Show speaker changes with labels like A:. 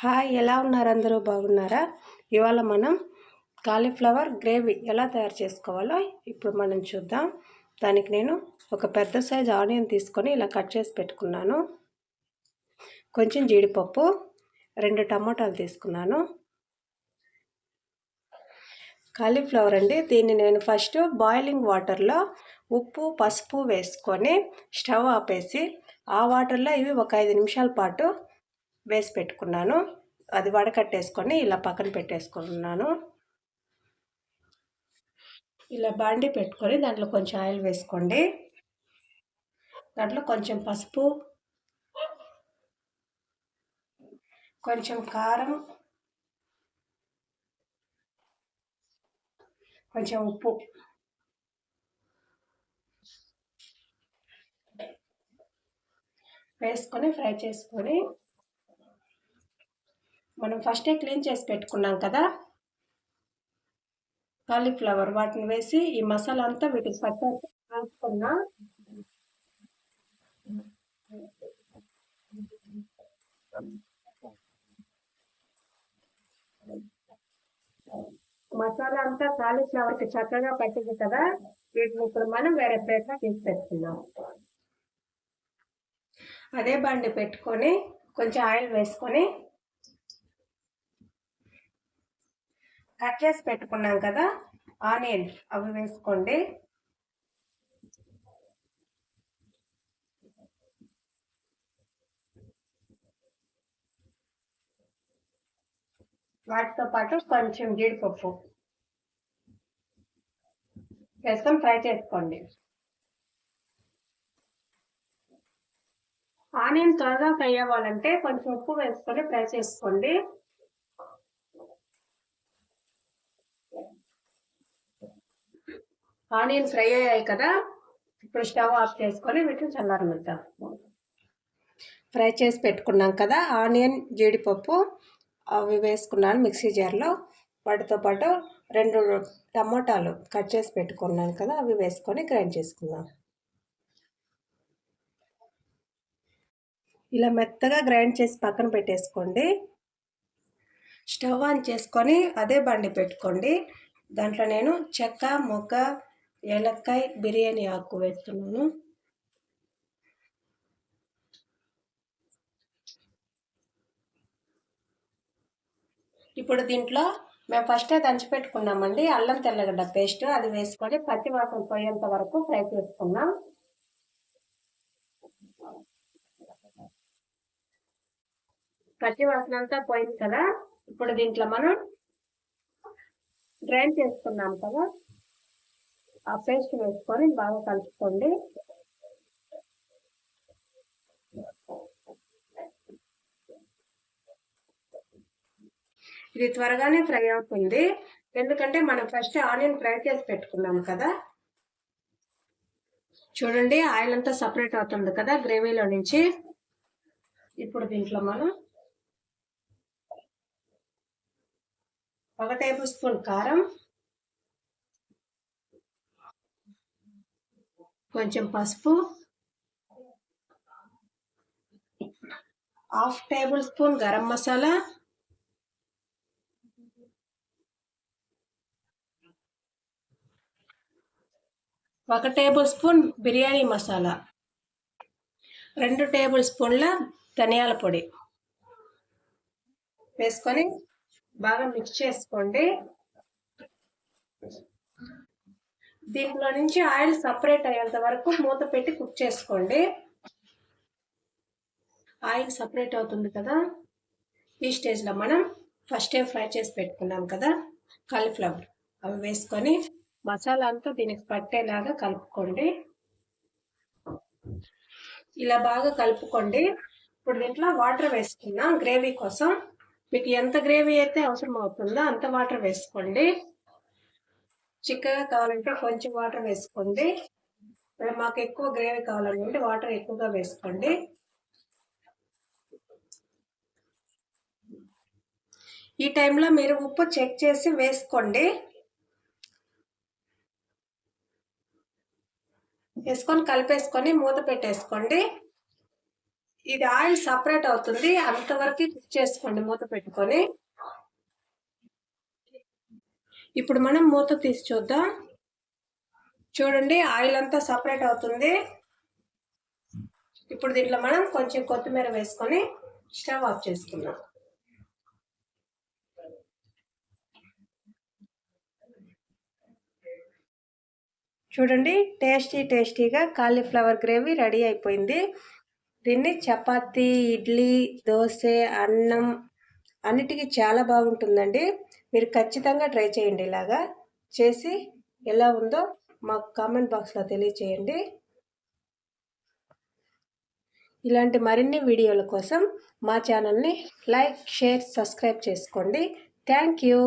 A: Hi, ఎలా ఉన్నారు? అందరూ బాగున్నారా? ఇవాళ మనం కాలీఫ్లవర్ గ్రేవీ ఎలా తయారు చేసుకోవాలో ఇప్పుడు మనం చూద్దాం. దానికి నేను ఒక పెద్ద సైజ్ ఆనియన్ తీసుకొని ఇలా కట్ చేసి పెట్టుకున్నాను. కొంచెం జీడిపప్పు, 2 టమాటాలు తీసుకున్నాను. కాలీఫ్లవర్ అండి, దీన్ని నేను ఫస్ట్ బాయిలింగ్ వాటర్లో ఉప్పు పసుపు వేసుకొని స్టవ్ ఆపేసి ఆ వాటర్లో ఇవి ఒక 5 నిమిషాల పాటు వేసి పెట్టుకున్నాను. అది వడకట్టేసుకొని ఇలా పక్కన పెట్టేసుకున్నాను. ఇలా బాండి పెట్టుకొని దాంట్లో కొంచెం ఆయిల్ వేసుకోండి. దాంట్లో కొంచెం పసుపు, కొంచెం కారం, కొంచెం ఉప్పు వేసుకొని ఫ్రై చేసుకొని మనం ఫస్టే క్లీన్ చేసి పెట్టుకున్నాం కదా కాలీఫ్లవర్, వాటిని వేసి ఈ మసాలా అంతా వీటికి పట్టుకున్నా. మసాలా అంతా కాలీఫ్లవర్కి చక్కగా పట్టింది కదా, వీటిని ఇప్పుడు మనం వేరే ప్లేట్లో తీసి పెట్టుకున్నాం. అదే బండి పెట్టుకొని కొంచెం ఆయిల్ వేసుకొని కట్ చేసి పెట్టుకున్నాం కదా ఆనియన్, అవి వేసుకోండి. వాటితో పాటు కొంచెం జీడిపప్పు వేసుకొని ఫ్రై చేసుకోండి. ఆనియన్ త్వరగా ఫ్రై అవ్వాలంటే కొంచెం ఉప్పు వేసుకొని ఫ్రై చేసుకోండి. ఆనియన్ ఫ్రై అయ్యాయి కదా, ఇప్పుడు స్టవ్ ఆఫ్ చేసుకొని వీటిని చల్లారనిద్దాం. ఫ్రై చేసి పెట్టుకున్నాం కదా ఆనియన్ జీడిపప్పు, అవి వేసుకున్నాను మిక్సీ జార్లో. వాటితో పాటు 2 టమోటాలు కట్ చేసి పెట్టుకున్నాను కదా, అవి వేసుకొని గ్రైండ్ చేసుకుందాం. ఇలా మెత్తగా గ్రైండ్ చేసి పక్కన పెట్టేసుకోండి. స్టవ్ ఆన్ చేసుకొని అదే బండి పెట్టుకోండి. దాంట్లో నేను చెక్క, మొగ్గ, ఏలక్కాయ, బిర్యానీ ఆకు వేస్తున్నాను. ఇప్పుడు దీంట్లో మేము ఫస్టే దంచి పెట్టుకున్నామండి అల్లం తెల్లగడ్డ పేస్ట్, అది వేసుకొని పచ్చి వాసన పోయేంత వరకు ఫ్రై చేసుకున్నాం. పచ్చి వాసన అంతా పోయింది కదా, ఇప్పుడు దీంట్లో మనం గ్రైండ్ చేసుకున్నాం కదా ఆ పేస్ట్ వేసుకొని బాగా కలుపుకోండి. ఇది త్వరగానే ఫ్రై అవుతుంది, ఎందుకంటే మనం ఫస్ట్ ఆనియన్ ఫ్రై చేసి పెట్టుకున్నాం కదా. చూడండి, ఆయిల్ అంతా సపరేట్ అవుతుంది కదా గ్రేవీలో నుంచి. ఇప్పుడు దీంట్లో మనం 1 టేబుల్ స్పూన్ కారం, కొంచెం పసుపు, 1/2 టేబుల్ స్పూన్ గరం మసాలా, ఒక table spoon biryani masala, 2 table స్పూన్ల ధనియాల పొడి వేసుకొని బాగా మిక్స్ చేసుకోండి. దీంట్లో నుంచి ఆయిల్ సపరేట్ అయ్యేంత వరకు మూత పెట్టి కుక్ చేసుకోండి. ఆయిల్ సపరేట్ అవుతుంది కదా, ఈ స్టేజ్లో మనం ఫస్టే ఫ్రై చేసి పెట్టుకున్నాం కదా కాలీఫ్లవర్, అవి వేసుకొని మసాలా అంతా దీనికి పట్టేలాగా కలుపుకోండి. ఇలా బాగా కలుపుకోండి. ఇప్పుడు దీంట్లో వాటర్ వేసుకున్నాం గ్రేవీ కోసం. మీకు ఎంత గ్రేవీ అయితే అవసరం అవుతుందో అంత వాటర్ వేసుకోండి. చిక్కగా కావాలంటే కొంచెం వాటర్ వేసుకోండి. మాకు ఎక్కువ గ్రేవీ కావాలంటే వాటర్ ఎక్కువగా వేసుకోండి. ఈ టైంలో మీరు ఉప్పు చెక్ చేసి వేసుకోండి. వేసుకొని కలిపేసుకొని మూత పెట్టేసుకోండి. ఇది ఆయిల్ సపరేట్ అవుతుంది, అంతవరకు కుక్ చేసుకోండి మూత పెట్టుకొని. ఇప్పుడు మనం మూత తీసి చూద్దాం. చూడండి, ఆయిల్ అంతా సపరేట్ అవుతుంది. ఇప్పుడు దీంట్లో మనం కొంచెం కొత్తిమీర వేసుకొని స్టవ్ ఆఫ్ చేసుకుందాం. చూడండి, టేస్టీగా కాలీఫ్లవర్ గ్రేవీ రెడీ అయిపోయింది. దీన్ని చపాతీ, ఇడ్లీ, దోశ, అన్నం అన్నిటికీ చాలా బాగుంటుందండి. మీరు ఖచ్చితంగా ట్రై చేయండి. ఇలాగా చేసి ఎలా ఉందో మాకు కామెంట్ బాక్స్లో తెలియచేయండి. ఇలాంటి మరిన్ని వీడియోల కోసం మా ఛానల్ని లైక్, షేర్, సబ్స్క్రైబ్ చేసుకోండి. Thank you.